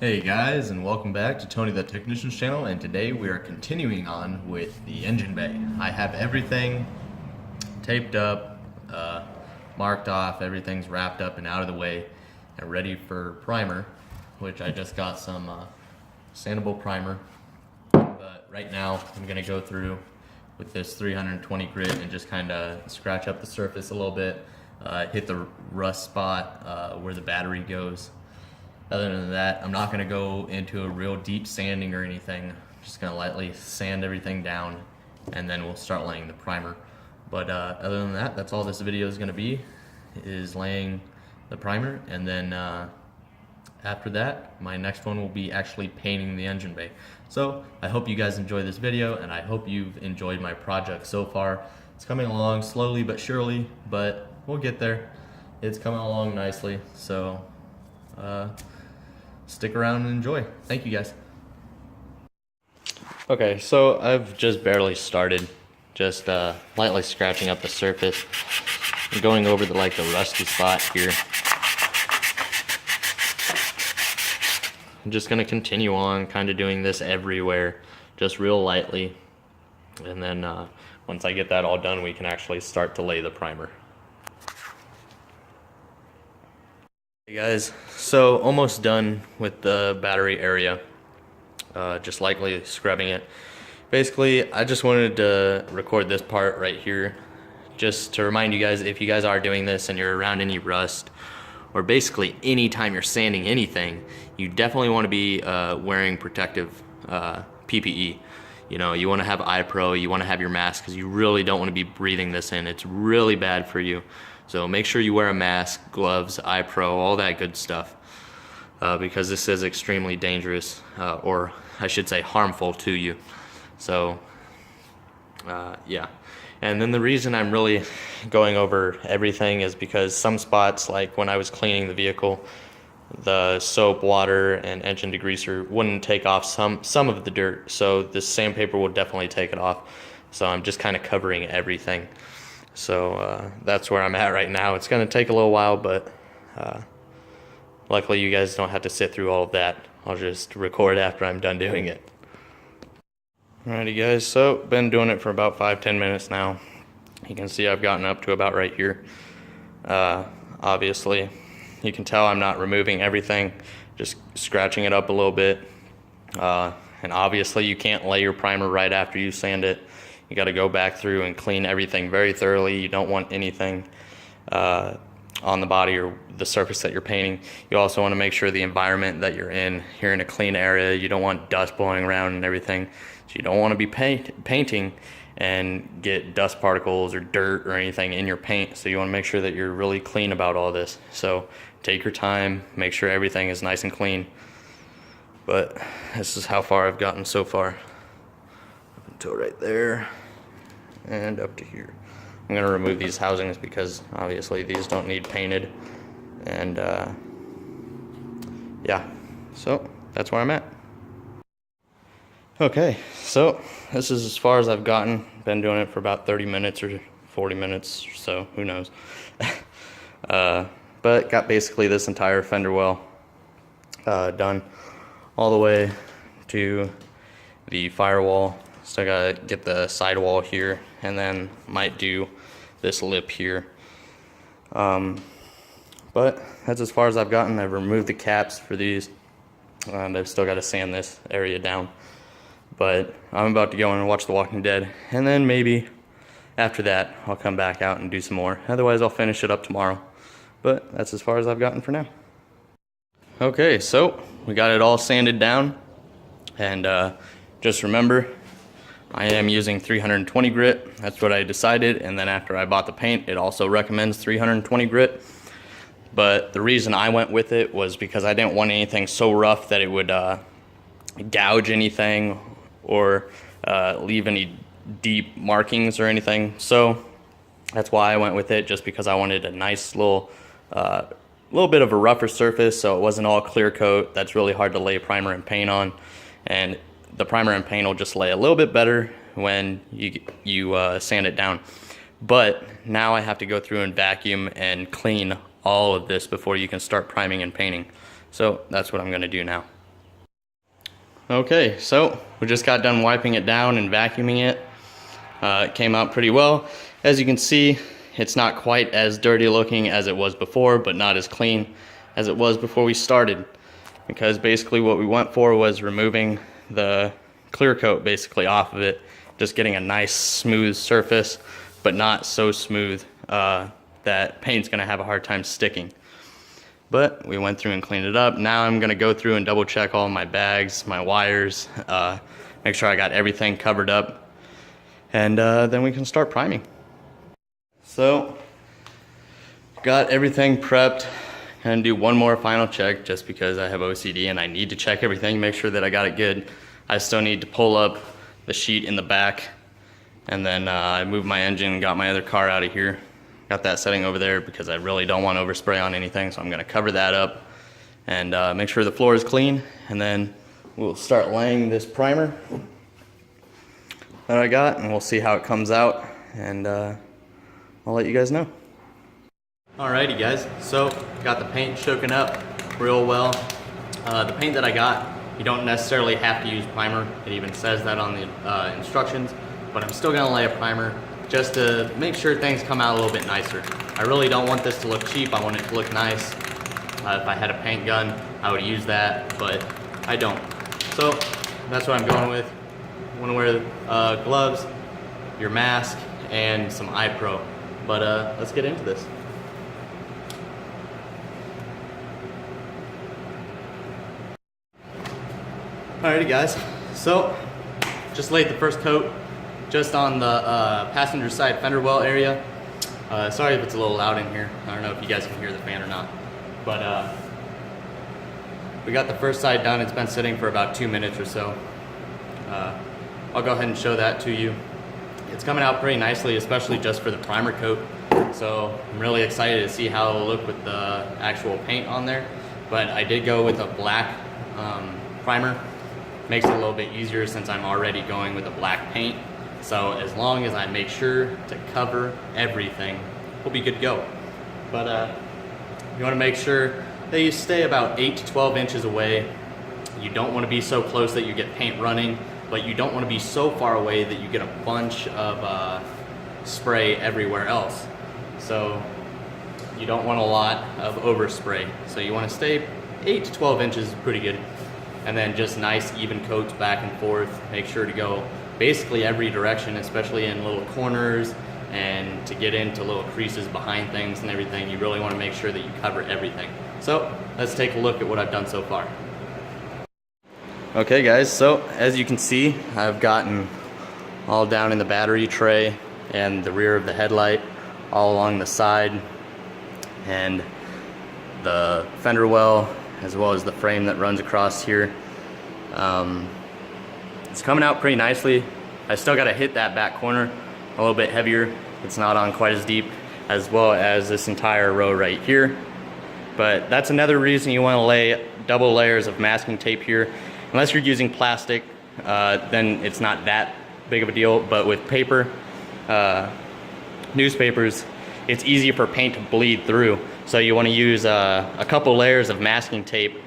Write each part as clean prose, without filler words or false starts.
Hey guys, and welcome back to Tony the Technician's channel, and today we are continuing on with the engine bay. I have everything taped up, marked off, everything's wrapped up and out of the way and ready for primer, which I just got some sandable primer. But right now I'm going to go through with this 320 grit and just kind of scratch up the surface a little bit, hit the rust spot where the battery goes. Other than that, I'm not going to go into a real deep sanding or anything. I'm just going to lightly sand everything down and then we'll start laying the primer. But other than that, that's all this video is going to be, is laying the primer. And then after that, my next one will be actually painting the engine bay. So I hope you guys enjoy this video, and I hope you've enjoyed my project so far. It's coming along slowly but surely, but we'll get there. It's coming along nicely. So stick around and enjoy. Thank you guys. Okay, so I've just barely started, just lightly scratching up the surface and going over the rusty spot here. I'm just gonna continue on kind of doing this everywhere, just real lightly, and then once I get that all done, we can actually start to lay the primer. Hey guys, so almost done with the battery area, just lightly scrubbing it. Basically, I just wanted to record this part right here just to remind you guys, if you guys are doing this and you're around any rust, or basically any time you're sanding anything, you definitely want to be wearing protective PPE. You know, you want to have eye pro, you want to have your mask, because you really don't want to be breathing this in. It's really bad for you. So make sure you wear a mask, gloves, eye pro, all that good stuff, because this is extremely dangerous, or I should say harmful to you. So yeah. And then the reason I'm really going over everything is because some spots, like when I was cleaning the vehicle, the soap, water, and engine degreaser wouldn't take off some of the dirt. So this sandpaper will definitely take it off. So I'm just kind of covering everything. So that's where I'm at right now. It's going to take a little while, but luckily you guys don't have to sit through all of that. I'll just record after I'm done doing it. Alrighty guys, so been doing it for about 5-10 minutes now. You can see I've gotten up to about right here. Obviously, you can tell I'm not removing everything, just scratching it up a little bit. And obviously you can't lay your primer right after you sand it. You got to go back through and clean everything very thoroughly. You don't want anything on the body or the surface that you're painting. You also want to make sure the environment that you're in a clean area. You don't want dust blowing around and everything. So you don't want to be painting and get dust particles or dirt or anything in your paint. So you want to make sure that you're really clean about all this. So take your time, make sure everything is nice and clean. But this is how far I've gotten so far. Up until right there and up to here. I'm going to remove these housings because obviously these don't need painted. And yeah, so that's where I'm at. Okay, so this is as far as I've gotten. Been doing it for about 30 minutes or 40 minutes or so, who knows. But got basically this entire fender well done all the way to the firewall. So I gotta get the sidewall here, and then might do this lip here. But that's as far as I've gotten. I've removed the caps for these, and I've still got to sand this area down. But I'm about to go in and watch The Walking Dead, and then maybe after that I'll come back out and do some more. Otherwise I'll finish it up tomorrow. But that's as far as I've gotten for now. Okay, so we got it all sanded down, and just remember, I am using 320 grit. That's what I decided, and then after I bought the paint, it also recommends 320 grit. But the reason I went with it was because I didn't want anything so rough that it would gouge anything or leave any deep markings or anything. So that's why I went with it, just because I wanted a nice little bit of a rougher surface, so it wasn't all clear coat. That's really hard to lay primer and paint on, and the primer and paint will just lay a little bit better when you sand it down. But now I have to go through and vacuum and clean all of this before you can start priming and painting. So that's what I'm going to do now. Okay, so we just got done wiping it down and vacuuming it. It came out pretty well. As you can see, it's not quite as dirty looking as it was before, but not as clean as it was before we started. Because basically what we went for was removing the clear coat basically off of it, just getting a nice smooth surface, but not so smooth that paint's gonna have a hard time sticking. But we went through and cleaned it up. Now I'm gonna go through and double check all my bags, my wires, make sure I got everything covered up, and then we can start priming. So, got everything prepped. Gonna do one more final check just because I have OCD and I need to check everything, make sure that I got it good. I still need to pull up the sheet in the back, and then I moved my engine, got my other car out of here. Got that setting over there because I really don't want to overspray on anything, so I'm gonna cover that up and make sure the floor is clean, and then we'll start laying this primer that I got, and we'll see how it comes out, and I'll let you guys know. Alrighty guys, so got the paint shooken up real well. The paint that I got, you don't necessarily have to use primer. It even says that on the instructions, but I'm still gonna lay a primer just to make sure things come out a little bit nicer. I really don't want this to look cheap, I want it to look nice. If I had a paint gun, I would use that, but I don't. So that's what I'm going with. You wanna wear gloves, your mask, and some eye pro. But let's get into this. Alrighty guys, so just laid the first coat just on the passenger side fender well area. Sorry if it's a little loud in here. I don't know if you guys can hear the fan or not. But we got the first side done. It's been sitting for about 2 minutes or so. I'll go ahead and show that to you. It's coming out pretty nicely, especially just for the primer coat. So I'm really excited to see how it'll look with the actual paint on there. But I did go with a black primer. Makes it a little bit easier since I'm already going with a black paint. So as long as I make sure to cover everything, we'll be good to go. But you want to make sure that you stay about 8 to 12 inches away. You don't want to be so close that you get paint running, but you don't want to be so far away that you get a bunch of spray everywhere else. So you don't want a lot of overspray. So you want to stay 8 to 12 inches is pretty good. And then just nice even coats back and forth. Make sure to go basically every direction, especially in little corners and to get into little creases behind things and everything. You really want to make sure that you cover everything. So let's take a look at what I've done so far. Okay guys, so as you can see, I've gotten all down in the battery tray and the rear of the headlight, all along the side, and the fender well, as well as the frame that runs across here. It's coming out pretty nicely. I still got to hit that back corner a little bit heavier. It's not on quite as deep, as well as this entire row right here. But that's another reason you want to lay double layers of masking tape here. Unless you're using plastic, then it's not that big of a deal. But with paper, newspapers, it's easy for paint to bleed through. So you want to use a couple layers of masking tape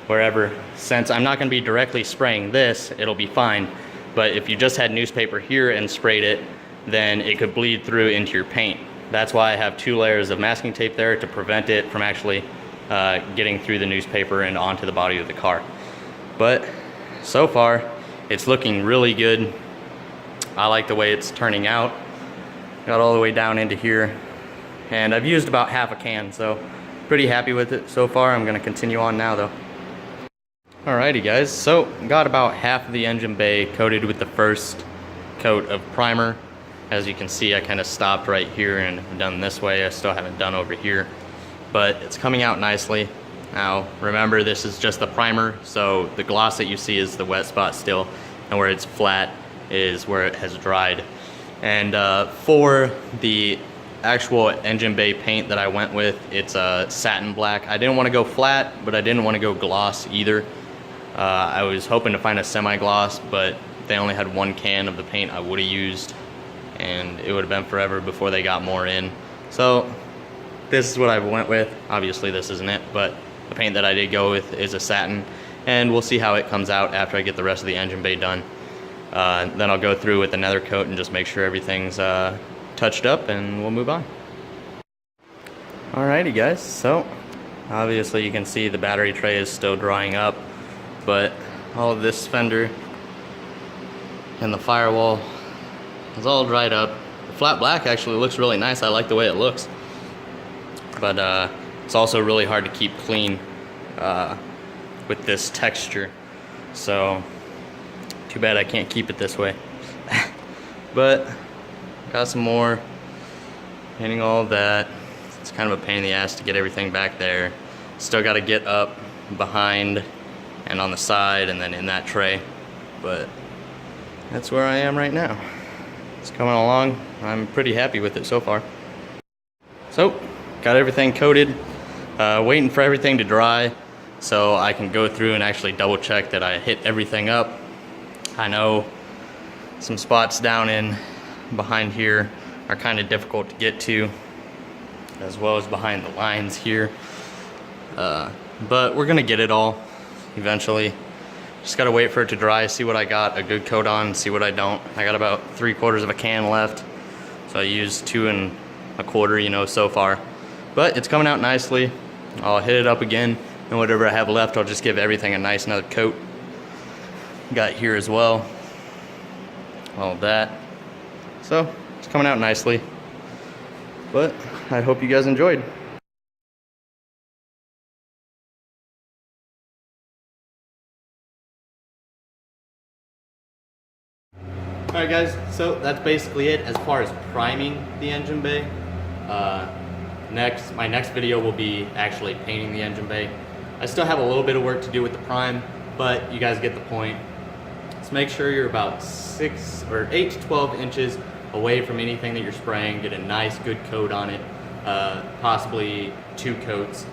wherever. Since I'm not going to be directly spraying this, it'll be fine. But if you just had newspaper here and sprayed it, then it could bleed through into your paint. That's why I have 2 layers of masking tape there to prevent it from actually getting through the newspaper and onto the body of the car. But so far, it's looking really good. I like the way it's turning out. Got all the way down into here. And I've used about half a can, so pretty happy with it so far. I'm gonna continue on now though. Alrighty guys, so got about half of the engine bay coated with the first coat of primer. As you can see, I kind of stopped right here and done this way. I still haven't done over here, but it's coming out nicely. Now remember, this is just the primer, so the gloss that you see is the wet spot still, and where it's flat is where it has dried. And for the actual engine bay paint that I went with, it's a satin black. I didn't want to go flat, but I didn't want to go gloss either. I was hoping to find a semi-gloss, but they only had 1 can of the paint I would have used, and it would have been forever before they got more in. So this is what I went with. Obviously this isn't it, but the paint that I did go with is a satin, and we'll see how it comes out after I get the rest of the engine bay done. Then I'll go through with another coat and just make sure everything's touched up, and we'll move on. Alrighty guys, so obviously you can see the battery tray is still drying up, but all of this fender and the firewall is all dried up. The flat black actually looks really nice. I like the way it looks, but it's also really hard to keep clean with this texture, so too bad I can't keep it this way. But got some more, painting all of that. It's kind of a pain in the ass to get everything back there. Still got to get up behind and on the side and then in that tray, but that's where I am right now. It's coming along. I'm pretty happy with it so far. So got everything coated, waiting for everything to dry so I can go through and actually double check that I hit everything up. I know some spots down in behind here are kind of difficult to get to, as well as behind the lines here, but we're gonna get it all eventually. Just gotta wait for it to dry, see what I got a good coat on, see what I don't. I got about 3/4 of a can left, so I used 2 1/4, you know, so far, but it's coming out nicely. I'll hit it up again, and whatever I have left, I'll just give everything a nice another coat. Got here as well, all of that. So it's coming out nicely, but I hope you guys enjoyed. Alright guys, so that's basically it as far as priming the engine bay. My next video will be actually painting the engine bay. I still have a little bit of work to do with the prime, but you guys get the point. Just make sure you're about 8 to 12 inches away from anything that you're spraying. Get a nice good coat on it, possibly 2 coats.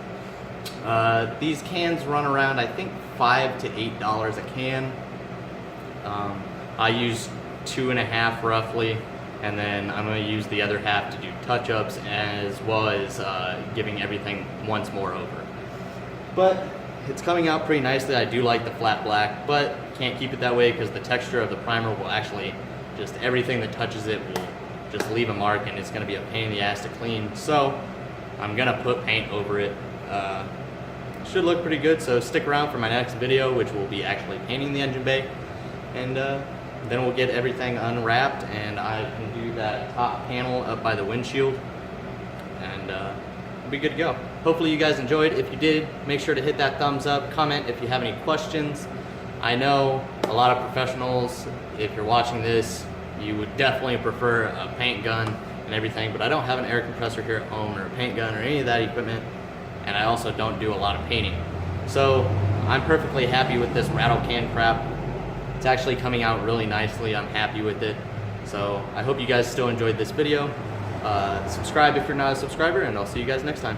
These cans run around, I think, $5 to $8 a can. I use 2.5 roughly, and then I'm going to use the other half to do touch-ups as well as giving everything once more over. But it's coming out pretty nicely. I do like the flat black, but can't keep it that way because the texture of the primer will actually, just everything that touches it will just leave a mark, and it's going to be a pain in the ass to clean. So I'm going to put paint over it. Should look pretty good, so stick around for my next video, which will be actually painting the engine bay, and then we'll get everything unwrapped, and I can do that top panel up by the windshield, and we'll be good to go. Hopefully you guys enjoyed. If you did, make sure to hit that thumbs up, comment if you have any questions. I know a lot of professionals, if you're watching this, you would definitely prefer a paint gun and everything, but I don't have an air compressor here at home or a paint gun or any of that equipment, and I also don't do a lot of painting. So I'm perfectly happy with this rattle can crap. It's actually coming out really nicely. I'm happy with it. So I hope you guys still enjoyed this video. Subscribe if you're not a subscriber, and I'll see you guys next time.